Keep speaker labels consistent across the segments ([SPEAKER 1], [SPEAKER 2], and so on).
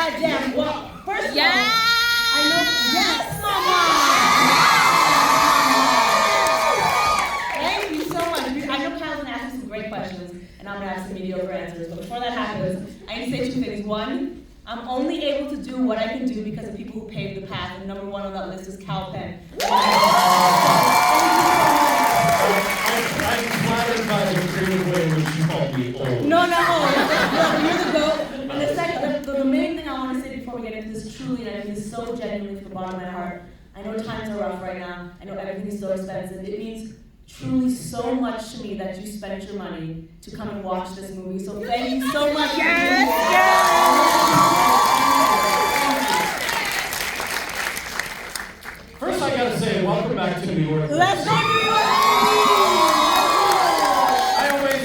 [SPEAKER 1] goddamn well. First of all, I know. Yes, mama. Thank you so much. I know Kal's gonna ask me some great questions, and I'm gonna ask some mediocre answers. But before that happens, I need to say two things. One, I'm only able to do what I can do because of people who paved the path, and number one on that list is Kal Penn.
[SPEAKER 2] I'm flattered by the creative way in which you called me old.
[SPEAKER 1] No, you're the GOAT. And the second, the main thing I want to say before we get into this truly, and I mean this so genuinely from the bottom of my heart, I know times are rough right now. I know everything is so expensive. It means truly so much to me that you spent your money to come and watch this movie. So thank you so much.
[SPEAKER 2] First, I gotta say, welcome back to New York.
[SPEAKER 1] Let's go New York!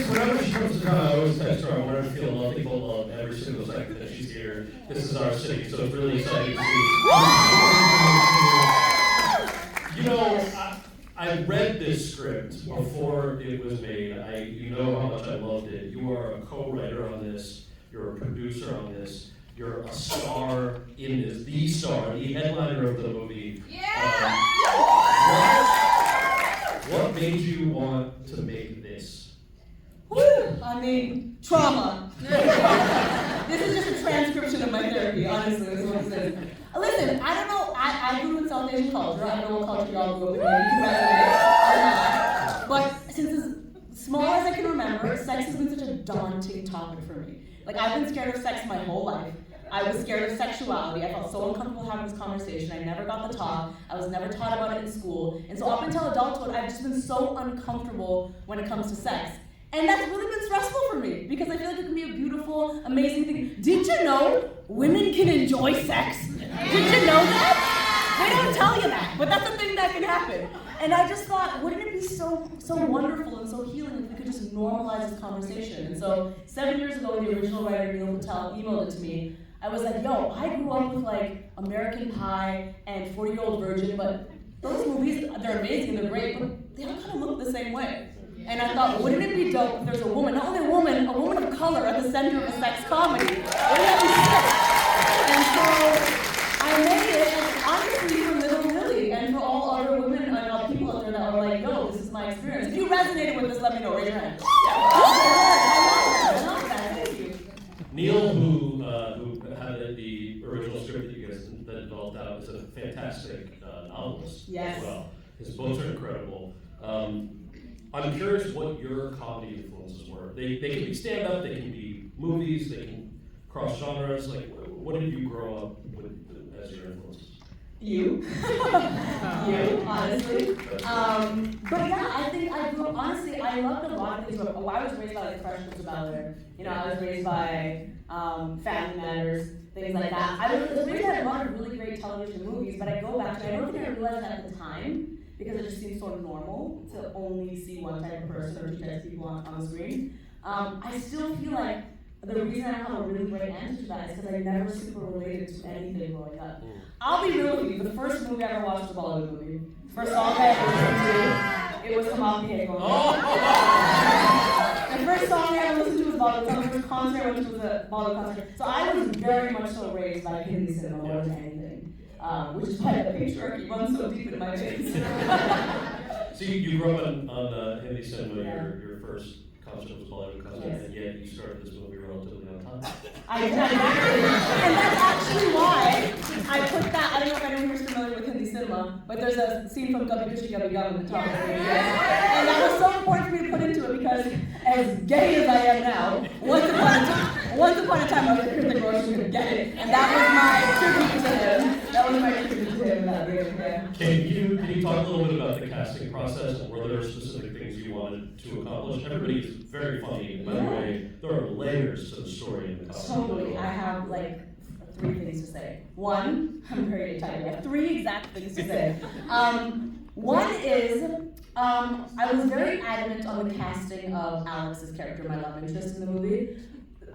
[SPEAKER 2] Whenever she comes to town, I always text her. I want her to feel lovely, full of every single second that she's here. This is our city, so it's really exciting to see. You know, I read this script before it was made. You know how much I loved it. You are a co-writer on this. You're a producer on this. You're a star in this, the star, the headliner of the movie.
[SPEAKER 3] Yeah!
[SPEAKER 2] What made you want to make this?
[SPEAKER 1] Woo! I mean, trauma. This is just a transcription of my therapy, honestly. This is what it is. Listen, I don't know. I grew up in South Asian culture. I don't know what culture y'all grew up in. Maybe you can resonate. But since as small as I can remember, sex has been such a daunting topic for me. Like, I've been scared of sex my whole life. I was scared of sexuality. I felt so uncomfortable having this conversation. I never got the talk. I was never taught about it in school. And so up until adulthood, I've just been so uncomfortable when it comes to sex. And that's really been stressful for me because I feel like it can be a beautiful, amazing thing. Did you know women can enjoy sex? Did you know that? They don't tell you that, but that's a thing that can happen. And I just thought, wouldn't it be so wonderful and so healing if we could just normalize this conversation? And so 7 years ago, when the original writer, Neil Patel, emailed it to me, I was like, yo, I grew up with like American Pie and 40-Year-Old Virgin, but those movies, they're amazing, they're great, but they all kind of look the same way. And I thought, wouldn't it be dope if there's a woman, not only a woman of color at the center of a sex comedy? Wouldn't that be sick? And so I made it, and honestly, for little Lily, and for all other women and people out there that are like, yo, this is my experience. If you resonated with this, let me know. Raise your hand. I love that. Thank you.
[SPEAKER 2] Neil, who had the original script that you guys that developed out, is a fantastic novelist as well. His books are incredible. I'm curious what your comedy influences were. They can be stand-up, they can be movies, they can cross genres. Like, what did you grow up with as your influences?
[SPEAKER 1] You, honestly. But yeah, I think I grew up, honestly, I loved a lot of things. I was raised by like Fresh Prince of Bel-Air. You know, I was raised by Family Matters, things like that. I was raised by a lot of really great television movies, but I go back to, I don't think I realized that at the time, because it just seems sort of normal to only see one type of person or two types of people on the screen. I still feel like the reason I have a really great answer to that is because I never super related to anything growing up. I'll be real with you, the first movie I ever watched was a Bollywood movie. First song I ever listened to, it was Come On Pieko. The first song I ever listened to was Bollywood. The first concert I went to was a Bollywood concert. So I was very much so raised by Hindi cinema more than anything. Which is why the patriarchy runs so deep in my veins.
[SPEAKER 2] So you grew up on Hindi cinema. Your first concert was Bollywood concert, and yet you started this movie relatively on time.
[SPEAKER 1] I did, and that's actually why I put that. I don't know if anyone here is familiar with Hindi cinema, but there's a scene from Kabhi Khushi Kabhi Gum in the top of the movie, and that was so important for me to put into it because, as gay as I am now, once upon a time I was a critic Rosh who could get it, and that was my tribute to him. That was my tribute to him in that video.
[SPEAKER 2] Can you talk a little bit about the casting process and were there specific things you wanted to accomplish? Everybody is very funny, and by the way, there are layers to the story in the costume.
[SPEAKER 1] Totally. I have like 3 things to say. One, I'm very excited. I have 3 exact things to say. One is, I was very adamant on the casting of Alex's character, my love interest in the movie.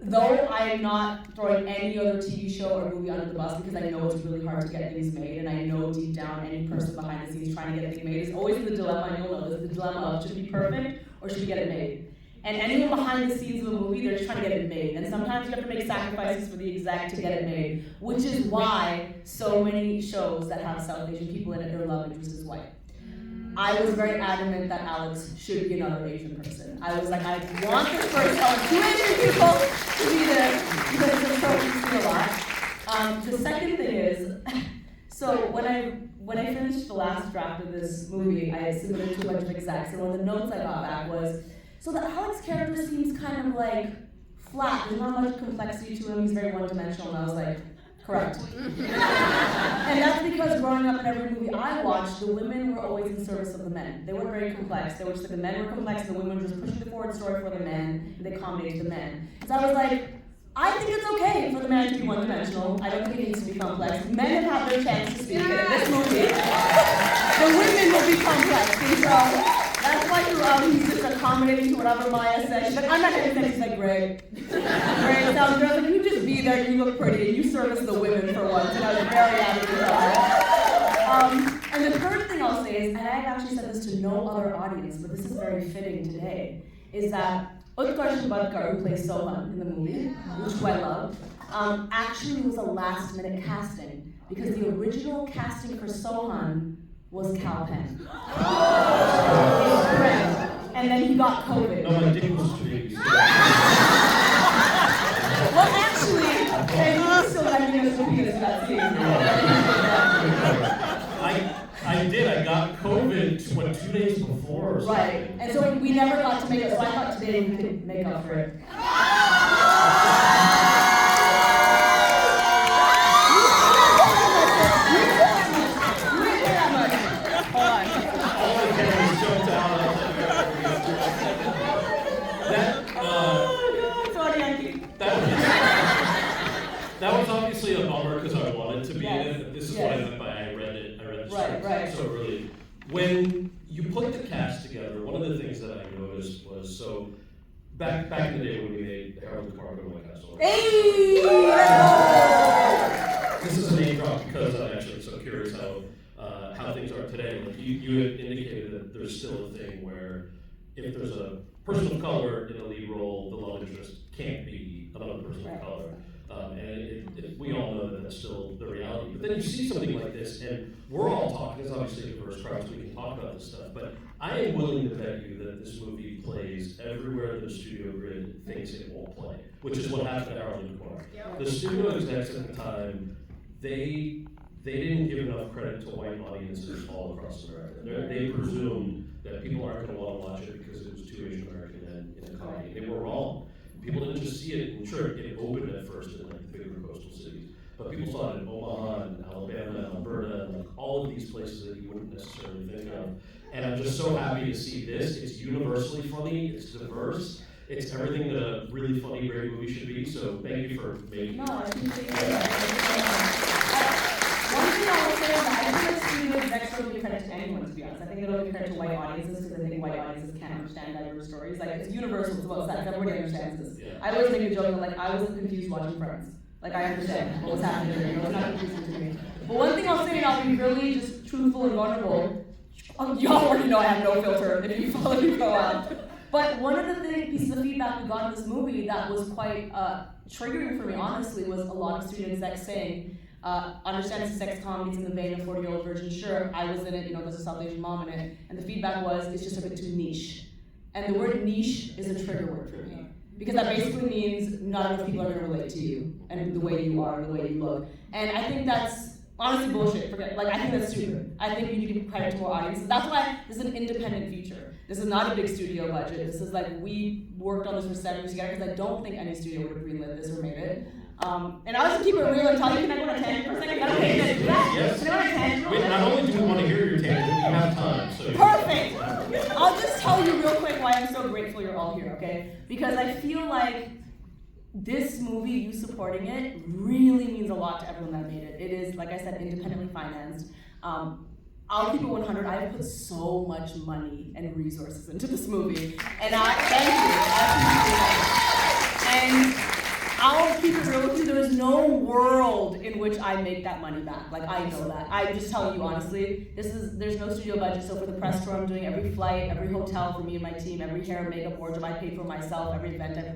[SPEAKER 1] Though I'm not throwing any other TV show or movie under the bus because I know it's really hard to get things made, and I know deep down any person behind the scenes trying to get things made is always the dilemma, and you'll know this, the dilemma of should it be perfect or should we get it made? And anyone behind the scenes of a movie, they're just trying to get it made. And sometimes you have to make sacrifices for the exec to get it made, which is why so many shows that have South Asian people in it, their love interest is white. I was very adamant that Alex should be another Asian person. I was like, I want this person, I want 2 Asian people to be there, because it's a show we see a lot. The second thing is, so when I finished the last draft of this movie, I submitted it to a bunch of execs, and one of the notes I got back was, so the Alex character seems kind of like flat, there's not much complexity to him, he's very one-dimensional, and I was like, correct. And that's because growing up in every movie I watched, the women were always in service of the men. They weren't very complex. They were just like the men were complex, and the women were just pushing the forward story for the men, and they accommodated the men. So I was like, I think it's okay for the man to be one-dimensional. I don't think it needs to be complex. Men have had their chance to speak, and in this movie, the women will be complex. And so that's why throughout he's just accommodating to whatever Maya says. She's like, I'm not gonna say. She's like, great. Great, sounds good. Like, you just be there, you look pretty, and you service the women for once. And I was very happy with that. And the third thing I'll say is, and I've actually said this to no other audience, but this is very fitting today, is that Utkarsh Badkar, who plays Sohan in the movie, which I love, actually was a last-minute casting, because the original casting for Sohan was Kal Penn. His friend. And then he got COVID.
[SPEAKER 2] No, my dick was too big.
[SPEAKER 1] Well, actually, and you still having us looking at that scene.
[SPEAKER 2] I did. I got COVID, 2 days before or something.
[SPEAKER 1] Right. And so we never got to make it. So I thought today we could make up for it.
[SPEAKER 2] That was obviously a bummer because I wanted to be in it. This is what I meant by I read the script.
[SPEAKER 1] Right.
[SPEAKER 2] So really, when you put the cast together, one of the things that I noticed was, so back in the day when we made Harold the Cargo White Castle.
[SPEAKER 1] Hey!
[SPEAKER 2] This is a name drop because I'm actually so curious how things are today. Like you had indicated that there's still a thing where if there's a person of color in a lead role, the love interest can't be another person of color. And we all know that that's still the reality. But then you see something like this, and we're all talking, it's obviously a diverse crowd, so we can talk about this stuff, but I am willing to bet you that this movie plays everywhere the studio grid thinks it won't play, which is what happened to Harold and Kumar. The studio execs at the time, they didn't give enough credit to white audiences all across America. They presumed that people aren't going to want to watch it because it was too Asian American and a comedy. They were wrong. People didn't just see it, and sure, it opened at first in like the bigger coastal cities, but people saw it in Omaha and Alabama and Alberta and like all of these places that you wouldn't necessarily think of. And I'm just so happy to see this. It's universally funny, it's diverse, it's everything that a really funny, great movie should be, so thank you for making it.
[SPEAKER 1] No, I appreciate it. One thing I will say is that I think studio execs don't give credit to anyone, to be honest. I think they don't give credit to white audiences because I think white audiences can't understand diverse stories. Like, it's universal, it's about sex, everybody understands this.
[SPEAKER 2] Yeah.
[SPEAKER 1] I always make a joke, like, I wasn't confused watching Friends. Like, I understand what was happening there, it's not confusing to me. But one thing I'll say, and I'll be really just truthful and vulnerable, y'all already know I have no filter if you follow me go out. But one of the pieces of feedback we got in this movie that was quite triggering for me, honestly, was a lot of studio execs saying, understand it's a sex comedy, it's in the vein of 40-Year-Old Virgin. Sure, I was in it, there's a South Asian mom in it, and the feedback was, it's just a bit too niche. And the word niche is a trigger word for me. Because that basically means not enough people are going to relate to you, and the way you are, and the way you look. And I think that's honestly bullshit. I think that's stupid. I think you need to give credit to more audiences. That's why this is an independent feature. This is not a big studio budget. This is like, we worked on this for 7 years together, because I don't think any studio would have greenlit this or made it. And I was to keep it real and tell you, can I go on a tangent for a second? Okay, can I do that?
[SPEAKER 2] Yes.
[SPEAKER 1] Can I go on a tangent?
[SPEAKER 2] Wait, not only do we want to hear your tangent, we have time. So
[SPEAKER 1] Perfect! I'll just tell you real quick why I'm so grateful you're all here, okay? Because I feel like this movie, you supporting it, really means a lot to everyone that made it. It is, like I said, independently financed. I'll keep it 100. I have put so much money and resources into this movie. And I thank you. I appreciate that. And I'll keep it real with you. There is no world in which I make that money back. Like, I know that. I'm just telling you honestly. There's no studio budget. So for the press tour, I'm doing every flight, every hotel for me and my team, every hair and makeup wardrobe I paid for myself, every event I've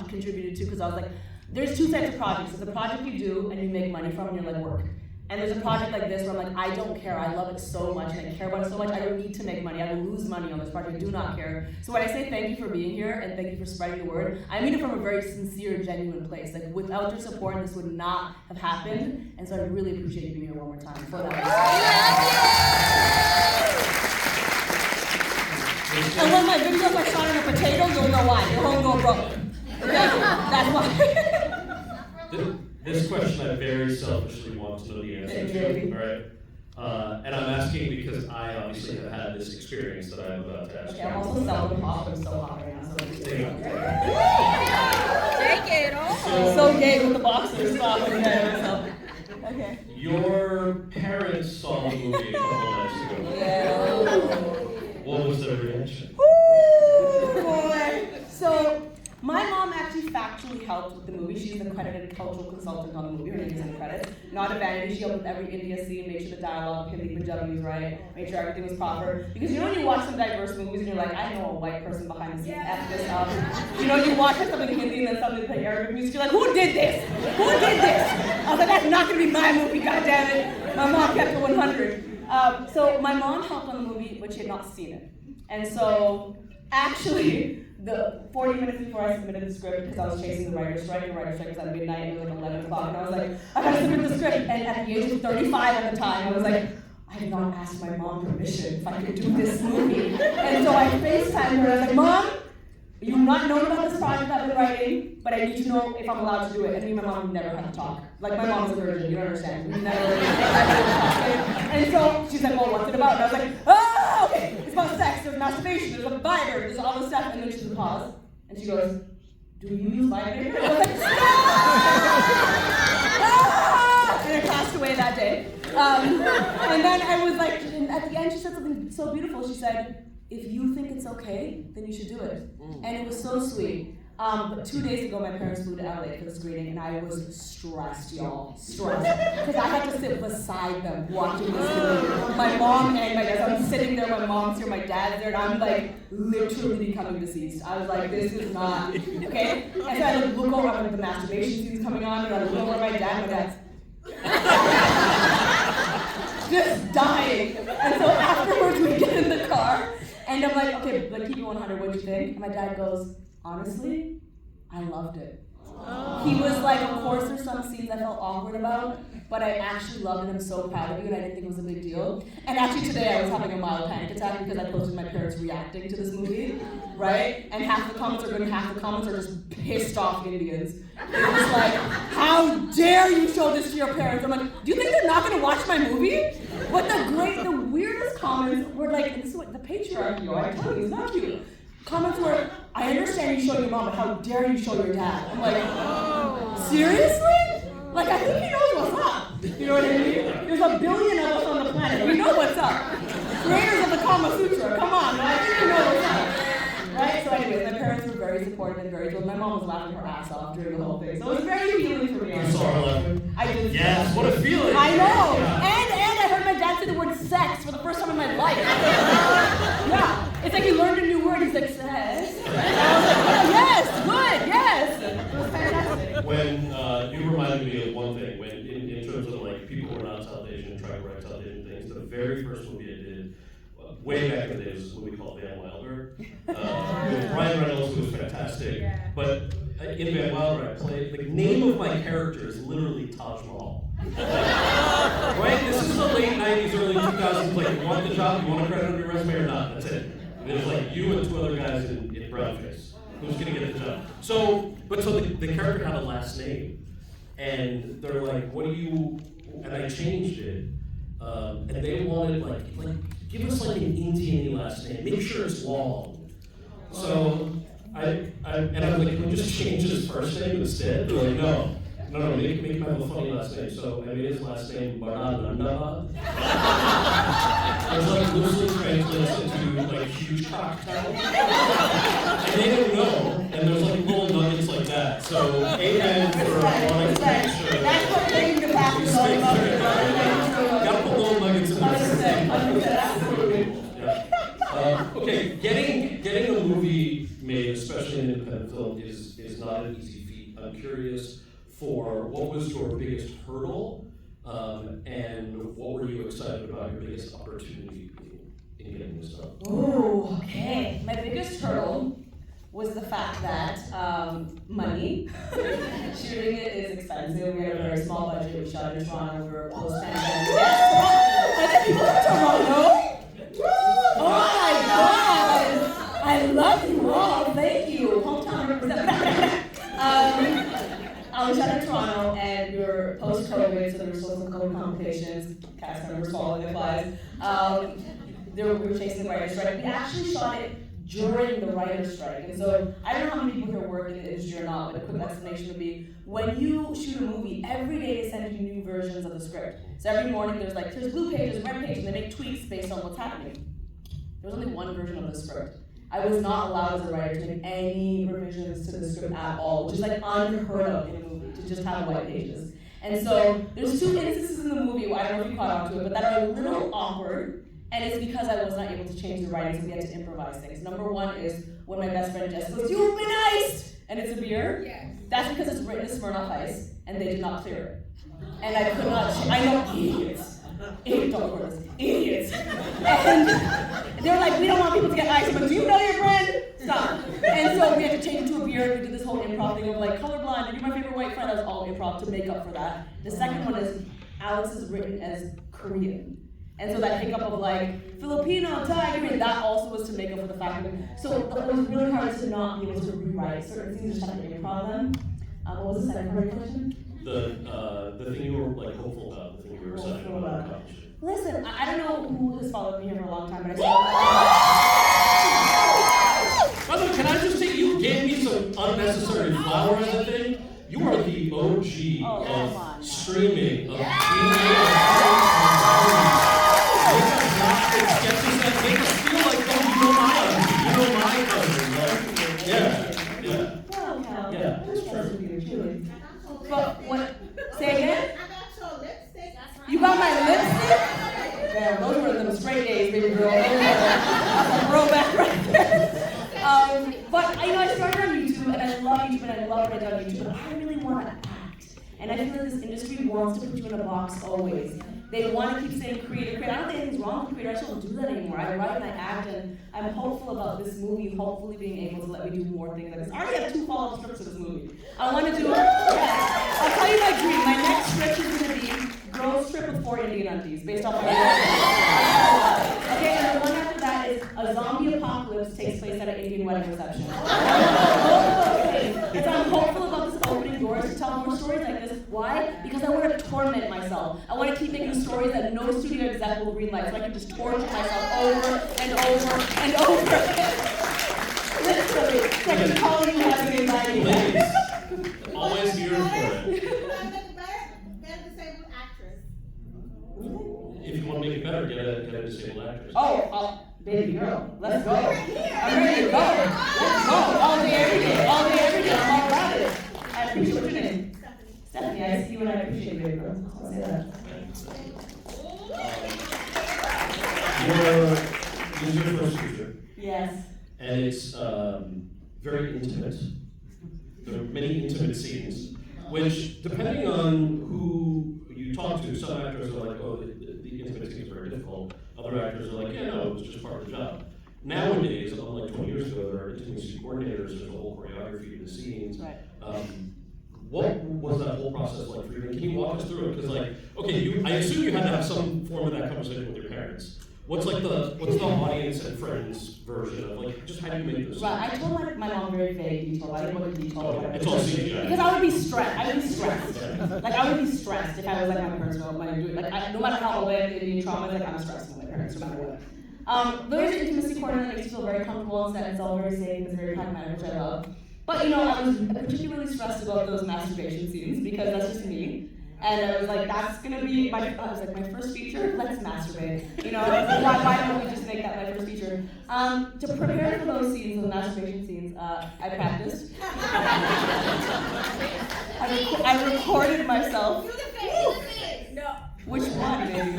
[SPEAKER 1] contributed to. Because I was like, there's two types of projects. There's a project you do and you make money from, and you're like, work. And there's a project like this where I'm like, I don't care. I love it so much and I care about it so much. I don't need to make money. I will lose money on this project. I do not care. So when I say thank you for being here and thank you for spreading the word, I mean it from a very sincere, genuine place. Like, without your support, this would not have happened. And so I really appreciate you being here one more time for that. And when my videos are shot in a potato, you'll know why. Your home go broke. Okay? That's why.
[SPEAKER 2] This question I very selfishly want to know the answer to, all right? And I'm asking because I obviously have had this experience that I'm about to ask
[SPEAKER 1] you. Okay, I'm also selling pop. I'm so hot right now. So
[SPEAKER 3] take it all.
[SPEAKER 1] So gay with the boxers. Stop it. Okay.
[SPEAKER 2] Your parents saw the movie a couple nights ago.
[SPEAKER 1] Yeah.
[SPEAKER 2] What was their reaction?
[SPEAKER 1] Ooh, boy. So, my mom actually factually helped with the movie. She's an accredited cultural consultant on the movie. Her name is in the credits. Not a vanity. She helped with every India scene, make sure the dialogue, Hindi, Punjabi was right, make sure everything was proper. Because you know when you watch some diverse movies and you're like, I know a white person behind the scenes F this up. You know, you watch something in Hindi and then something like Arabic music, you're like, who did this? Who did this? I was like, that's not going to be my movie, goddammit. My mom kept it 100. So my mom helped on the movie, but she had not seen it. And so, actually, the 40 minutes before I submitted the script, because I was chasing the writer's strike, and the writer's strike was at midnight, it was like 11 o'clock, and I was like, I gotta submit the script. And at the age of 35 at the time, I was like, I have not asked my mom permission if I could do this movie. And so I FaceTimed her, I was like, Mom, you've not known about this project I've been writing, but I need to know if I'm allowed to do it. And me and my mom never had to talk. Like, my mom's a virgin, you don't understand. We never And so she's like, well, what's it about? And I was like, oh, okay, it's about sex, there's masturbation, there's a vibrator, there's all this stuff. And then she's pause, and she goes, do you use vibrator? And I was like, ah! And it passed away that day. And then I was like, and at the end she said something so beautiful. She said, if you think it's okay, then you should do it. And it was so sweet. But 2 days ago, my parents flew to LA for the screening, and I was stressed, y'all. Stressed. Because I had to sit beside them watching this movie. My mom and my dad. I'm sitting there, my mom's here, my dad's there, and I'm like literally becoming deceased. I was like, this is not, okay? And so I look over at the masturbation scenes coming on, and I look over at my dad's just dying. And so afterwards, we get in the car, and I'm like, okay, but keep it 100, what'd you think? And my dad goes, honestly, I loved it. He was like, of course there's some scenes I felt awkward about, but I actually loved it. I'm so proud of you, and I didn't think it was a big deal. And actually today I was having a mild panic attack because I posted my parents reacting to this movie, right? And half the comments are good and half the comments are just pissed off Indians. It was like, how dare you show this to your parents? I'm like, do you think they're not gonna watch my movie? But the weirdest comments were like, this is what the patriarchy, I tell you, it's not cute. Comments were, I understand you show your mom, but how dare you show your dad? I'm like, seriously? Like, I think he knows what's up. You know what I mean? There's a billion of us on the planet. We know what's up. Creators of the Kama Sutra, come on, man. I think you know what's up. Right? So anyways, my parents were very supportive and very good. My mom was laughing her ass off during the whole thing. So it was very healing for me.
[SPEAKER 2] You saw her laughing?
[SPEAKER 1] I did.
[SPEAKER 2] Yes, what a feeling.
[SPEAKER 1] I know. And I heard my dad say the word sex for the first time in my life. Yeah. It's like he learned a new word. He's like, sex. And I was like, oh, yes, good, yes. It was fantastic.
[SPEAKER 2] When you reminded me of one thing, when in terms of like people who are not South Asian and trying to write South Asian things, the very first movie I did, way back in the day, was a movie called Van Wilder. With Ryan Reynolds, who was fantastic. Yeah. But in Van Wilder, I played, the name of my character is literally Taj Mahal. Right? This is the late 90s, early 2000s, like, you want the job, you want a credit on your resume or not, that's it. There's like you and two other guys in brownface. Who's gonna get the job? So the character had a last name. And they're like, what do you, and I changed it. And they wanted like, give us like an Indian last name, make sure it's long. So I was like, can we just change his first name instead? They're like, no. No, make him have a funny last name. So I made his last name Baranandaba. It's like loosely translates into like huge cocktail. And they don't know, and there's like little nuggets like that. So amen for wanting to make sure.
[SPEAKER 1] That's what making the path is all about.
[SPEAKER 2] Gotta put little nuggets in there.
[SPEAKER 1] 100%, absolutely.
[SPEAKER 2] Yeah. Okay, getting a movie made, especially an independent film, is not an easy feat. I'm curious for what was your biggest hurdle, and what were you excited about your biggest opportunity in getting this done?
[SPEAKER 1] Oh, okay. My biggest hurdle was the fact that money. Shooting it is expensive. We had a very small budget. We shot in Toronto for post-pandemic. Yes, are there people in Toronto? Oh my God! I love you all. Thank you. Hometown representative. I was shot in Toronto, and we were post-COVID, so there were still some COVID complications. Cast members following the flies. We were chasing the writer's strike. We actually shot it during the writer's strike. And so I don't know how many people here work in the industry or not, but a quick explanation would be, when you shoot a movie, every day they send you new versions of the script. So every morning there's blue pages, red pages, and they make tweaks based on what's happening. There was only one version of the script. I was not allowed as a writer to make any revisions to the script at all, which is like unheard of in a movie, to just have white pages. And so there's two instances in the movie, I don't know if you caught on to it, but that are a little awkward. And it's because I was not able to change the writing, so we had to improvise things. Number one is when my best friend Jess goes, "You've been iced!" And it's a beer. Yes. That's because it's written as Smirnoff Ice, and they did not clear it. And I could not, I know, idiots. Idiots. And they're like, "We don't want people to get iced," but do you know your friend? Stop. And so we had to change it to a beer. We did this whole improv thing of like, colorblind, and you're my favorite white friend. That was all improv to make up for that. The second one is Alex is written as Korean. And so that hiccup of like, Filipino, Thai, Korean, that also was to make up for the fact that, so it was really hard to not be able to rewrite certain things, just have to improv them. What was the second part of your question?
[SPEAKER 2] The thing you were like hopeful about, the thing you were excited about accomplishing.
[SPEAKER 1] Listen, I don't know who has followed me here for a long time, but I saw.
[SPEAKER 2] By the way, can I just say you gave me some unnecessary flowers, I think? You are the OG of streaming, of it sketches that make us feel like, oh, you know my cousin. Yeah.
[SPEAKER 1] Well,
[SPEAKER 2] yeah, that's true.
[SPEAKER 1] But what? Say again?
[SPEAKER 3] I got your lipstick.
[SPEAKER 1] You got my lipstick? Damn, those were them straight days, baby girl. That's a throwback right there. But I started on YouTube, and I love YouTube, and I love what I do on YouTube, but I really want to act. And I feel like this industry wants to put you in a box always. They want to keep saying creator. I don't think anything's wrong with creator. I just don't do that anymore. I write and I act, and I'm hopeful about this movie hopefully being able to let me do more things like this. I already have 2 follow-up scripts to this movie. I want to do, yes. I'll tell you my dream. My next script is going to be Girls Trip with 4 Indian aunties, based off my okay, and the one after that is a zombie apocalypse takes place at an Indian wedding reception. And so I'm hopeful about this opening doors to tell more stories like this. Why? Because I want to torment myself. I want to keep making stories that no studio exec will greenlight, so I can just torture myself over and over and over again. Literally, it's like I'm calling you having anxiety.
[SPEAKER 2] Ladies, always here for it. If you want to make it better, get a disabled actress.
[SPEAKER 1] Oh, baby girl, let's go. I'm ready to go. Let's go. All day, every day. All day, every day. I'm all about it. I appreciate your name. Stephanie, I see you and I appreciate you, baby girl. I'll say that.
[SPEAKER 2] This is your first feature.
[SPEAKER 1] Yes.
[SPEAKER 2] And it's very intimate. There are many intimate scenes, which, depending on who you talk to, some actors are like, oh, the intimate scenes are very difficult. Other actors are like, yeah, no, it was just part of the job. Nowadays, unlike 20 years ago, there are intimacy coordinators, there's a whole choreography of the scenes.
[SPEAKER 1] Right.
[SPEAKER 2] What was that whole process like for you? Can you walk us through it? Because, like, okay, I assume you had to have some form of that conversation with your parents. What's the audience and friends version of, like, just how do you make this?
[SPEAKER 1] Right, I told my mom very vague detail. I didn't want to detail.
[SPEAKER 2] It's all CGI.
[SPEAKER 1] Because I would be stressed. Like, I would be stressed if I was like my parents were like doing. Like, no matter how old I am, any trauma, like I'm stressed with my parents, no matter what. There's an intimacy corner that makes you feel very comfortable and set. It's all very safe. It's very pragmatic, which I love. But you know, I was particularly stressed about those masturbation scenes because that's just me. And I was like, that's gonna be my first feature, let's masturbate. You know, why don't we just make that my first feature? To prepare for those scenes, those masturbation scenes, I practiced. I recorded myself.
[SPEAKER 3] No.
[SPEAKER 1] Which one, baby?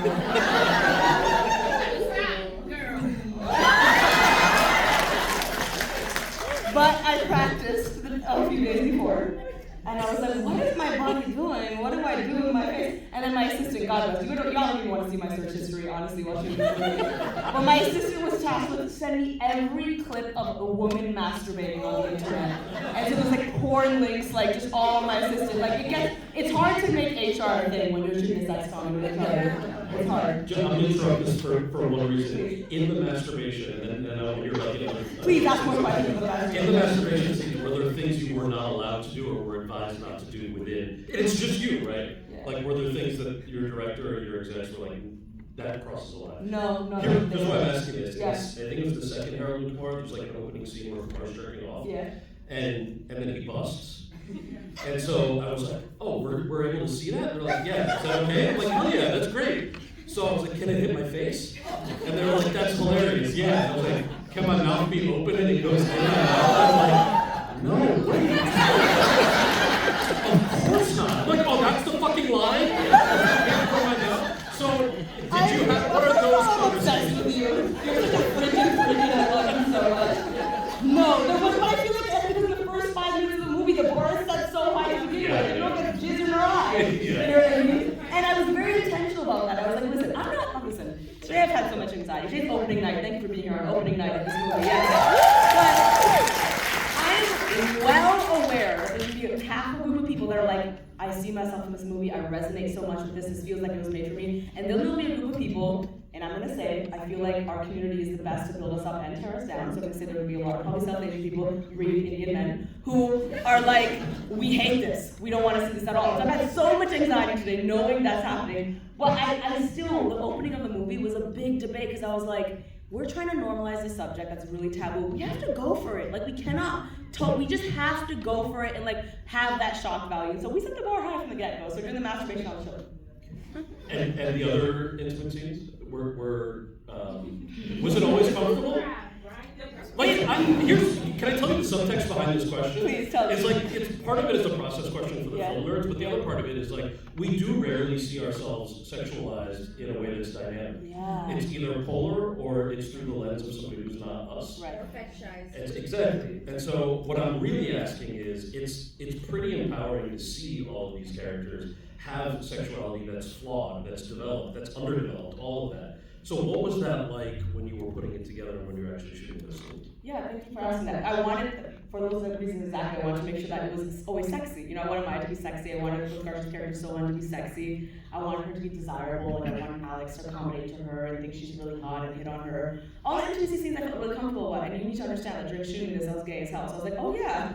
[SPEAKER 1] But I practiced a few days before, and I was like, what is my body doing? What do I do with my face? And then my assistant, God bless, y'all don't even want to see my search history, honestly, while shooting this movie. But my assistant was tasked with sending me every clip of a woman masturbating on the internet. And so there's like porn links, like just all my assistant. Like it's hard to make HR a thing when you're shooting a sex comedy. It's hard.
[SPEAKER 2] I'm going to interrupt this for one reason. In the masturbation, and I know you're like,
[SPEAKER 1] please ask more questions about that.
[SPEAKER 2] In the masturbation scene, were there things you were not allowed to do or were advised not to do within? It's just you, right?
[SPEAKER 1] Yeah.
[SPEAKER 2] Like, were there things that your director or your execs were like, that crosses the line?
[SPEAKER 1] No.
[SPEAKER 2] Here's why I'm asking this.
[SPEAKER 1] Yeah.
[SPEAKER 2] I think it was the second Harold Noir, there's like an opening scene where Noir's jerking off.
[SPEAKER 1] Yeah.
[SPEAKER 2] And then he busts. And so I was like, oh, we're able to see that? They're like, yeah, is that okay? I'm like, oh yeah, that's great. So I was like, can it hit my face? And they were like, that's hilarious, yeah. And I was like, can my mouth be open and it goes in my mouth? I'm like, no, wait. Of course not. I'm like, oh, that's the fucking line? So, did you have one of those conversations?
[SPEAKER 1] With you. You're such a freaking I love you so much. No, there was, but I feel like because in the first 5 minutes of the movie, the bar is set so high to begin with, you don't get jizz in her eye. You know what I mean? And I was very intentional about that. I was like, listen, today I've had so much anxiety. Today's opening night. Thank you for being here on opening night of this movie. Yes. But I'm well aware that there'll be half a group of people that are like, I see myself in this movie, I resonate so much with this, this feels like it was made for me. And then there'll be a group of people, and I'm gonna say, I feel like our community is the best to build us up and tear us down. So I'm gonna say there will be a lot of probably South Asian people, reading Indian men, who are like, we hate this. We don't want to see this at all. So I've had so much anxiety today knowing that's happening. But I still, the opening of the movie was a big debate because I was like, we're trying to normalize this subject that's really taboo. We have to go for it. Like we cannot, we just have to go for it and like have that shock value. So we set the bar high from the get-go. So during the masturbation, I'll show it.
[SPEAKER 2] And the other intimate scenes was it always comfortable? Like, can I tell you the subtext behind this question?
[SPEAKER 1] Please tell me.
[SPEAKER 2] It's like, part of it is a process question for the film nerds, but the other part of it is like, we do rarely see ourselves sexualized in a way that's dynamic.
[SPEAKER 1] Yeah.
[SPEAKER 2] It's either polar or it's through the lens of somebody who's not us.
[SPEAKER 1] Right.
[SPEAKER 2] Exactly. And so what I'm really asking is, it's pretty empowering to see all of these characters have sexuality that's flawed, that's developed, that's underdeveloped, all of that. So what was that like when you were putting it together and when you were actually shooting this thing?
[SPEAKER 1] Yeah, thank you for asking that. I wanted, for those reasons exactly, I wanted to make sure that it was always sexy. You know, I wanted Maya to be sexy. I wanted Garcia's character Sohan to be sexy. I wanted her to be desirable, and I wanted Alex to accommodate to her and think she's really hot and hit on her. All the intimacy scenes I felt really comfortable about. And you need to understand that during shooting this, I was gay as hell. So I was like, oh yeah,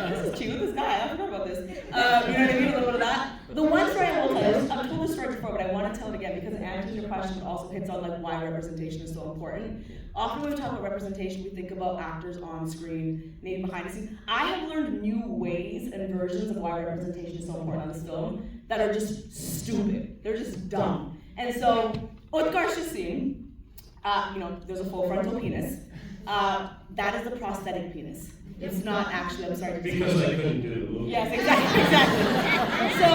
[SPEAKER 1] this is cute, this guy, I forgot about this. You know what I mean, a little bit of that. The one story I will tell you, I've told this story before, but I want to tell it again because it answers your question, but also hits on like why representation is so important. Often when we talk about representation, we think about actors on screen, maybe behind the scenes. I have learned new ways and versions of why representation is so important on this film that are just stupid. They're just dumb. And so, Utkarsh's scene, there's a full frontal penis. That is the prosthetic penis. It's not actually, I'm sorry.
[SPEAKER 2] Because I couldn't do the movie.
[SPEAKER 1] Yes, exactly. So,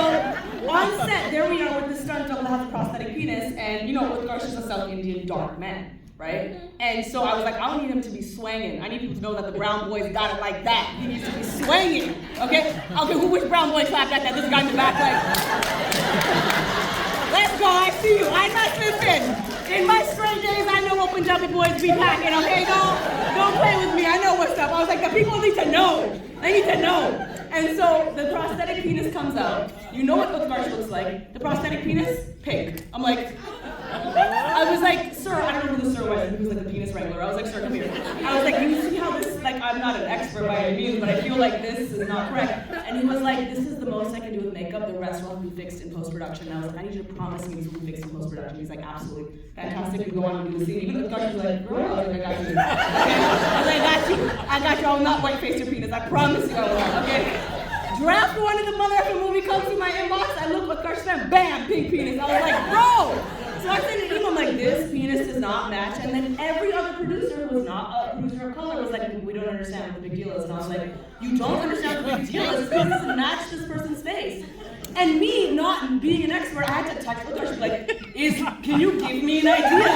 [SPEAKER 1] on set, there we are with the stunt double that has a prosthetic penis, and Utkarsh is a South Indian dark man, right? And so I was like, I don't need him to be swanging. I need people to know that the brown boy's got it like that. He needs to be swanging, okay? Which brown boy clapped at that? This guy in the back, like, let's go, I see you. I must listen. In my straight days, I know what Punjabi boys be packing, okay? Don't play with me, I know what's up. I was like, the people need to know. They need to know. And so the prosthetic penis comes out. You know what Utkarsh looks like. The prosthetic penis, pink. I'm like, I was like, sir, I don't know who the sir was. He was like the penis wrangler. I was like, sir, come here. I was like, you see how this, like, I'm not an expert by any means, but I feel like this is not correct. And he was like, this is the most I can do with makeup, the rest will have to be fixed in post-production. And I was like, I need you to promise me this will be fixed in post-production. He's like, absolutely. Fantastic, we go on and do the scene. Even the doctor was like, girl, I was like, I got you. Okay? I was like, I got you, I will not white-face your penis, I promise you I will not, okay? Draft one of the motherfucking movie comes to my inbox, I look what Karsh spent, bam, pink penis. I was like, bro! So I sent an email, I'm like, this penis does not match. And then every other producer who was not a producer of color was like, we don't understand what the big deal is. And I was like, you don't understand what the big deal is because it doesn't match this person's face. And me, not being an expert, I had to text with her, like, can you give me an idea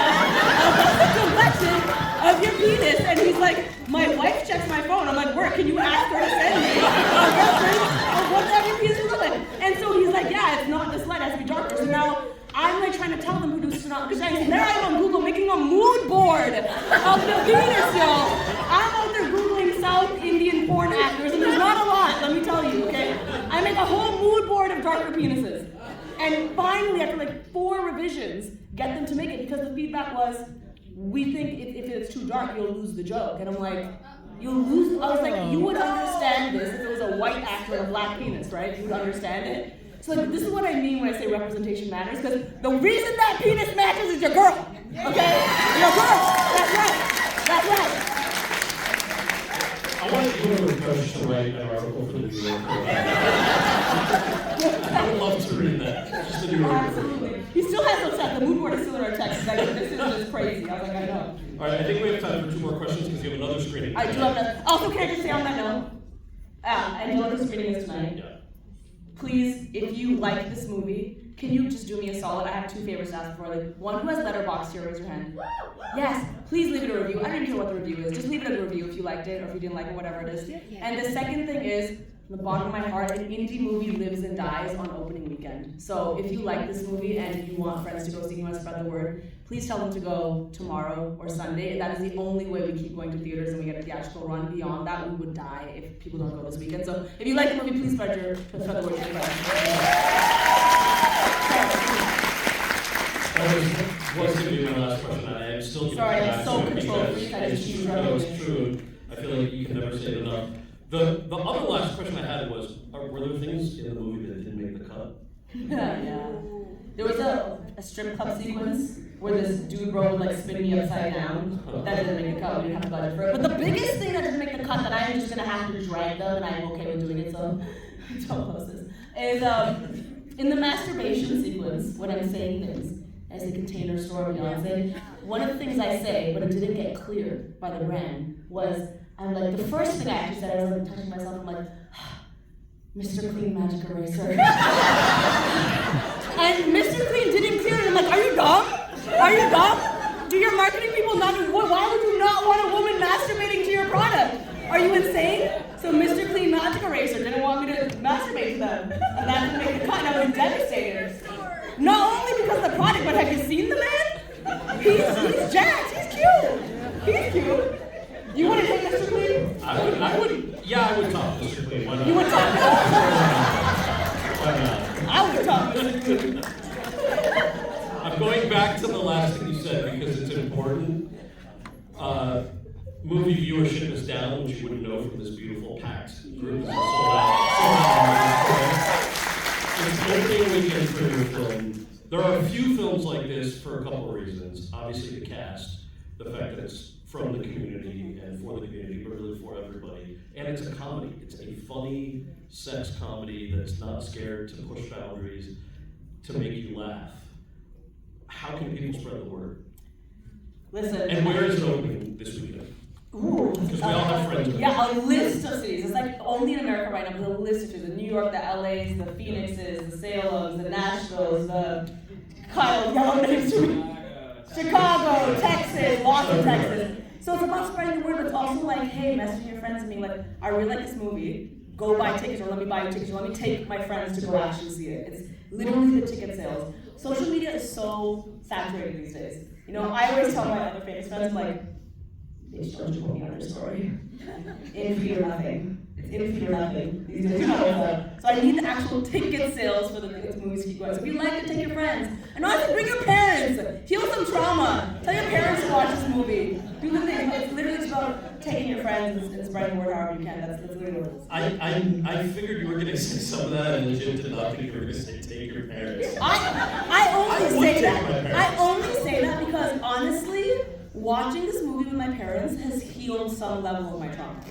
[SPEAKER 1] of the complexion of your penis? And he's like, my wife checks my phone. I'm like, where? Can you ask her to send me a reference of what every penis would look like? And so he's like, yeah, it's not this light, it has to be darker. So now I'm like trying to tell them producers are not, because there I am on Google making a mood board of the penis, y'all. I'm out there Googling South Indian porn actors, and there's not a lot, let me tell you, okay? I make a whole mood board of darker penises. And finally, after like 4 revisions, get them to make it, because the feedback was, we think if it's too dark, you'll lose the joke. And I'm like, you'll lose, I was like, you would understand this if it was a white actor and a black penis, right? You would understand it. So like, this is what I mean when I say representation matters, because the reason that penis matches is your girl, okay? Your girl, that's right.
[SPEAKER 2] I want you to coach to write an article for the New Yorker. I would love to read that. Just the New Yorker.
[SPEAKER 1] Absolutely. He still has no text. The mood board is still in our text. Like, this is just crazy. I was like, I know.
[SPEAKER 2] All right, I think we have time for 2 more questions because you have another screening.
[SPEAKER 1] I do have that. Also, can I just say on that note, I know the screening is tonight.
[SPEAKER 2] Yeah.
[SPEAKER 1] Please, if you like this movie, can you just do me a solid? I have 2 favors to ask for. Like, one who has Letterboxd here, raise your hand. Yes, please leave it a review. I don't even care what the review is. Just leave it a review if you liked it or if you didn't like it, whatever it is. And the second thing is, from the bottom of my heart, an indie movie lives and dies on opening weekend. So if you like this movie and you want friends to go see, you want to spread the word, please tell them to go tomorrow or Sunday. That is the only way we keep going to theaters and we get a theatrical run. Beyond that, we would die if people don't go this weekend. So if you like the movie, please spread the word to your friends.
[SPEAKER 2] That was going to be my last question. I am still getting
[SPEAKER 1] Sorry,
[SPEAKER 2] back
[SPEAKER 1] I'm so
[SPEAKER 2] to it
[SPEAKER 1] control freak.
[SPEAKER 2] because
[SPEAKER 1] I
[SPEAKER 2] it's
[SPEAKER 1] just
[SPEAKER 2] true. No, it's true. I feel like you can never say it enough. The other last question I had was, were there things in the movie that didn't make the cut?
[SPEAKER 1] Yeah. There was a strip club sequence where this dude bro would like spin me upside down. That didn't make the cut, we didn't have budget for it. But the biggest thing that didn't make the cut that I am just gonna have to drag them, and I'm okay with doing it, so don't post this, is in the masturbation sequence, when I'm saying things, as the Container Store of Beyonce, one of the things I say, but it didn't get cleared by the brand, was, I'm like, the first thing I actually said, I was like touching myself, I'm like, Mr. Clean Magic Eraser. And Mr. Clean didn't clear it. I'm like, are you dumb? Are you dumb? Do your marketing people not, why would you not want a woman masturbating to your product? Are you insane? So Mr. Clean Magic Eraser didn't want me to masturbate to them. And that didn't make the cut, and I was devastated. Not only because of the product, but have you seen the man? He's jacked, he's cute. He's cute. You want to take Mr. Clean?
[SPEAKER 2] I would talk to Mr. Clean. Why not?
[SPEAKER 1] You would talk to
[SPEAKER 2] Why not?
[SPEAKER 1] I would talk to Mr. Clean.
[SPEAKER 2] I'm going back to the last thing you said because it's important. Movie viewership is down, which you wouldn't know from this beautiful packed group. It's opening weekend for your film. There are a few films like this for a couple of reasons. Obviously the cast, the fact that it's from the community and for the community, but really for everybody. And it's a comedy. It's a funny sex comedy that's not scared to push boundaries, to make you laugh. How can people spread the word?
[SPEAKER 1] Listen.
[SPEAKER 2] And where is it opening this weekend?
[SPEAKER 1] Ooh.
[SPEAKER 2] Because we all have friends with
[SPEAKER 1] Yeah, a list of cities. It's like only in America right now, there's a list of cities. The New York, the LAs, the Phoenixes, the Salems, the Nashvilles, the Kyle, y'all names to me. Chicago, Texas, Austin, Texas. So it's about spreading the word, but it's also like, hey, messaging your friends and being like, I really like this movie. Go buy tickets, or let me buy you tickets, or let me take my friends to go actually see it. It's literally the ticket sales. Social media is so saturated these days. You know, I always tell my other famous friends, like, they just don't quote me on their story. In fear of nothing. It's in theater nothing. These days, so I need the actual ticket sales for the movies to keep going. So if you like it, take your friends. And honestly, bring your parents. Heal some trauma. Tell your parents to watch this movie. Do the thing. It's literally just about taking your friends and spreading the word however you can. That's literally what it is.
[SPEAKER 2] I figured you were going to say some of that, and legit did not think you were going to say take your parents.
[SPEAKER 1] I only say that because honestly, watching this movie with my parents has healed some level of my trauma.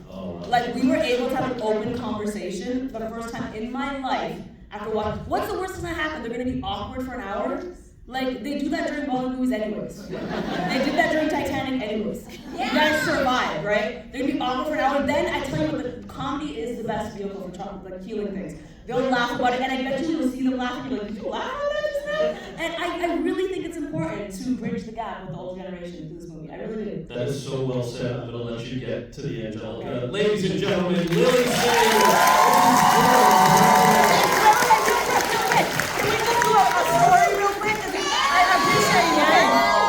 [SPEAKER 1] Like, we were able to have an open conversation for the first time in my life after watching. What's the worst thing that happened? They're going to be awkward for an hour? Like, they do that during Bollywood movies anyways. They did that during Titanic anyways. You guys survived, right? They're going to be awkward for an hour. Then I tell you what, the comedy is the best vehicle for like healing things. They'll laugh about it, and I bet you'll see them laugh, and you're like, did you laugh at that just now? And I really think it's important to bridge the gap with the old generation through this movie. I really do.
[SPEAKER 2] That is so well said. I'm going to let you get to the Angelica. Ladies and gentlemen, Lily Singh.
[SPEAKER 3] Can we just do a story real quick? I appreciate it. You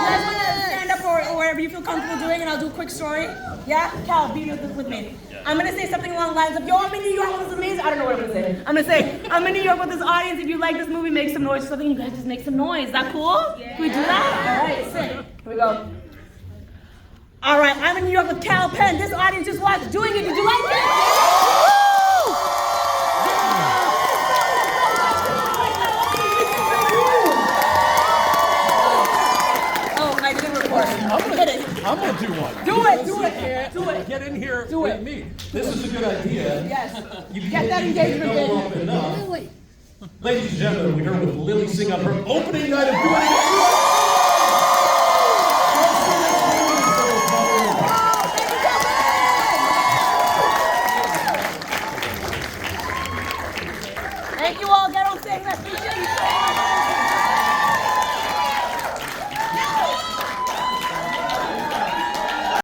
[SPEAKER 3] guys want to stand up or wherever you feel comfortable doing, and I'll do a quick story? Yeah? Cal, be with me. I'm going to say something along the lines of, yo, I'm in New York with this amazing. I don't know what I'm going to say. I'm going to say, I'm in New York with this audience. If you like this movie, make some noise or something. You guys just make some noise. Is that cool? Yeah. Can we do that? All right, sick. Here we go. All right, I'm in New York with Kal Penn. This audience just watched Doing It. Did you like it? Oh, I didn't record.
[SPEAKER 4] I'm gonna do one.
[SPEAKER 3] Do it.
[SPEAKER 4] Get in here
[SPEAKER 3] Do
[SPEAKER 4] with
[SPEAKER 3] it.
[SPEAKER 4] me. This is a good idea.
[SPEAKER 3] Yes.
[SPEAKER 4] You
[SPEAKER 3] Get that engagement
[SPEAKER 4] don't
[SPEAKER 3] in.
[SPEAKER 4] warm it up. Ladies and gentlemen, we're here with Lily Singh on her opening night of Doing It.
[SPEAKER 3] Thank you all. Get on stage. Let's appreciate you.